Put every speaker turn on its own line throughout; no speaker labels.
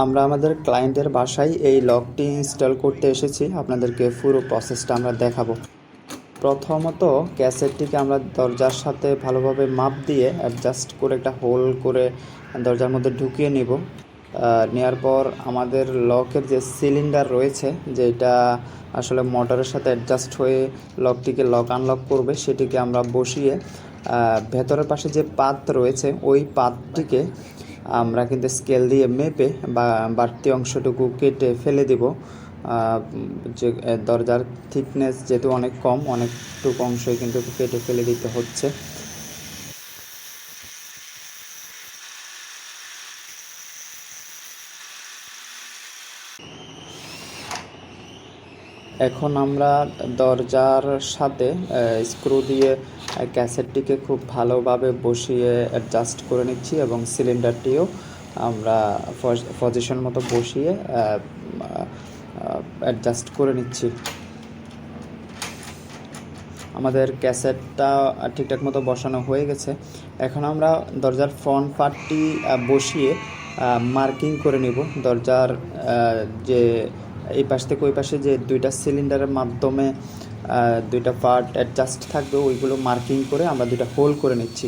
আমরা আমাদের ক্লায়েন্টের বাসায় এই লকটি ইনস্টল করতে এসেছি। আপনাদেরকে পুরো প্রসেসটা আমরা দেখাবো। প্রথমত ক্যাসেটটিকে আমরা দরজার সাথে ভালোভাবে মাপ দিয়ে অ্যাডজাস্ট করে একটা হোল করে দরজার মধ্যে ঢুকিয়ে নিব। নেওয়ার পর আমাদের লকের যে সিলিন্ডার রয়েছে, যেটা আসলে মোটরের সাথে অ্যাডজাস্ট হয়ে লকটিকে লক আনলক করবে, সেটিকে আমরা বসিয়ে ভেতরের পাশে যে পাত রয়েছে ওই পাতটিকে আমরা কিন্তু স্কেল দিয়ে মেপে বা বাড়তি অংশটুকু কেটে ফেলে দিব। যে দরজার থিকনেস যেহেতু অনেক কম, অনেকটুকু অংশই কিন্তু কেটে ফেলে দিতে হচ্ছে। এখন আমরা দরজার সাথে স্ক্রু দিয়ে ক্যাসেটটিকে খুব ভালোভাবে বসিয়ে অ্যাডজাস্ট করে নিচ্ছি এবং সিলিন্ডারটিও আমরা পজিশন মতো বসিয়ে অ্যাডজাস্ট করে নিচ্ছি। আমাদের ক্যাসেটটা ঠিকঠাক মতো বসানো হয়ে গেছে। এখন আমরা দরজার ফ্রন্ট পার্টটি বসিয়ে মার্কিং করে নিব। দরজার যে এই পাশ থেকে ওই পাশে যে দুইটা সিলিন্ডারের মাধ্যমে দুইটা পার্ট অ্যাডজাস্ট থাকবে, ওইগুলো মার্কিং করে আমরা দুইটা হোল করে নিচ্ছি।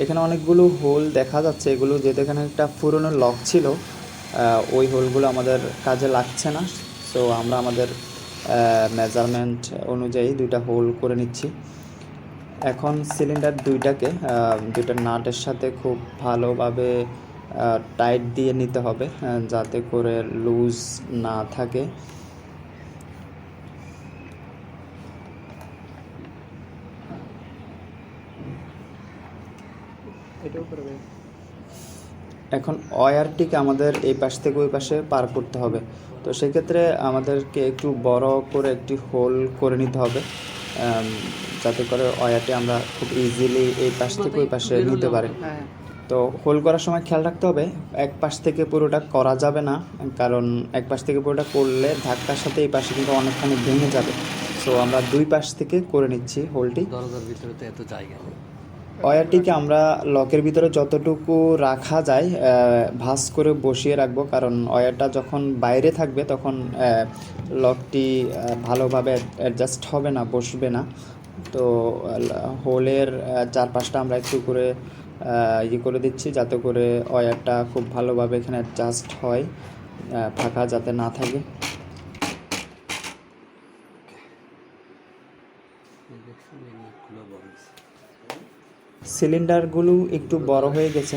এখানে অনেকগুলো হোল দেখা যাচ্ছে, এগুলো যেহেতু এখানে একটা পুরনো লক ছিল, ওই হোলগুলো আমাদের কাজে লাগছে না। সো আমরা আমাদের মেজারমেন্ট অনুযায়ী দুইটা হোল করে নিচ্ছি। এখন সিলিন্ডার দুইটাকে দুইটা নাটের সাথে খুব ভালোভাবে টাইট দিয়ে নিতে হবে, যাতে করে লুজ না থাকে। এখন ওয়্যারটিকে আমাদের এই পাশ থেকে ওই পাশে পার করতে হবে। তো সেক্ষেত্রে আমাদেরকে একটু বড় করে একটি হোল করে নিতে হবে, যাতে করে ওয়্যারটি আমরা খুব ইজিলি এই পাশ থেকে ওই পাশে নিতে পারি। তো হোল করার সময় খেয়াল রাখতে হবে, এক পাশ থেকে পুরোটা করা যাবে না, কারণ এক পাশ থেকে পুরোটা করলে ধাক্কার সাথে এই পাশে কিন্তু অনেকখানি ভেঙে যাবে। সো আমরা দুই পাশ থেকে করে নিচ্ছি হোলটি।
দরজার ভিতরে তো এত জায়গা,
ওয়্যারটিকে আমরা লকের ভিতরে যতটুকু রাখা যায় ভাঁজ করে বসিয়ে রাখবো, কারণ ওয়্যারটা যখন বাইরে থাকবে তখন লকটি ভালোভাবে অ্যাডজাস্ট হবে না, বসবে না। তো হোলের চারপাশটা আমরা একটু করে ইয়ে করে দিচ্ছি, যাতে করে ওয়্যারটা খুব ভালোভাবে এখানে অ্যাডজাস্ট হয়, ফাঁকা যাতে না থাকে। সিলিন্ডারগুলো একটু বড় হয়ে গেছে,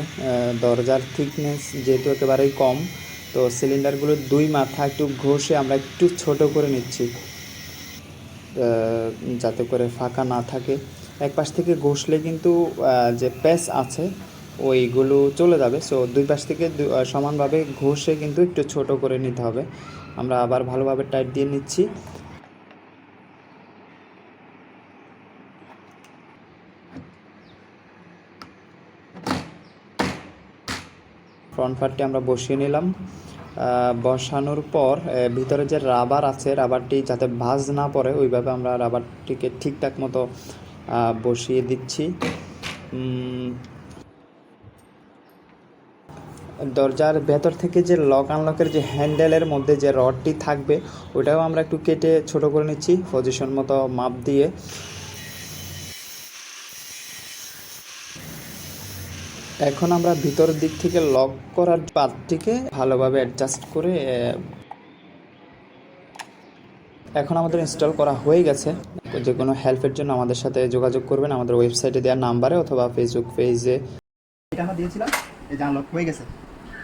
দরজার থিকনেস যেহেতু একেবারেই কম, তো সিলিন্ডারগুলো দুই মাথা একটু ঘষে আমরা একটু ছোট করে নিচ্ছি, যাতে করে ফাঁকা না থাকে। এক পাশ থেকে ঘষলে কিন্তু যে প্যাচ আছে ওইগুলো চলে যাবে। সো দুই পাশ থেকে সমানভাবে ঘষে কিন্তু একটু ছোট করে নিতে হবে। আমরা আবার ভালোভাবে টাইট দিয়ে নিচ্ছি। ফ্রন্ট পার্টটি আমরা বসিয়ে নিলাম। বসানোর পর ভিতরে যে রাবার আছে, রাবারটি যাতে ভাঁজ না পড়ে ওইভাবে আমরা রাবারটিকে ঠিকঠাক মতো বসিয়ে দিচ্ছি। দরজার ভেতর থেকে যে লক আনলকের যে হ্যান্ডেলের মধ্যে যে রডটি থাকবে ওইটাও আমরা একটু কেটে ছোট করে নিচ্ছি পজিশন মতো মাপ দিয়ে। এখন আমরা ভিতরের দিক থেকে লক করার পাতটিকে ভালোভাবে অ্যাডজাস্ট করে এখন আমাদের ইনস্টল করা হয়ে গেছে। যে কোনো হেল্পের জন্য আমাদের সাথে যোগাযোগ করবেন আমাদের ওয়েবসাইটে দেওয়া নাম্বারে অথবা ফেসবুক পেজে।
এটা আমরা দিয়েছিলাম, এই যে আনলক হয়ে গেছে।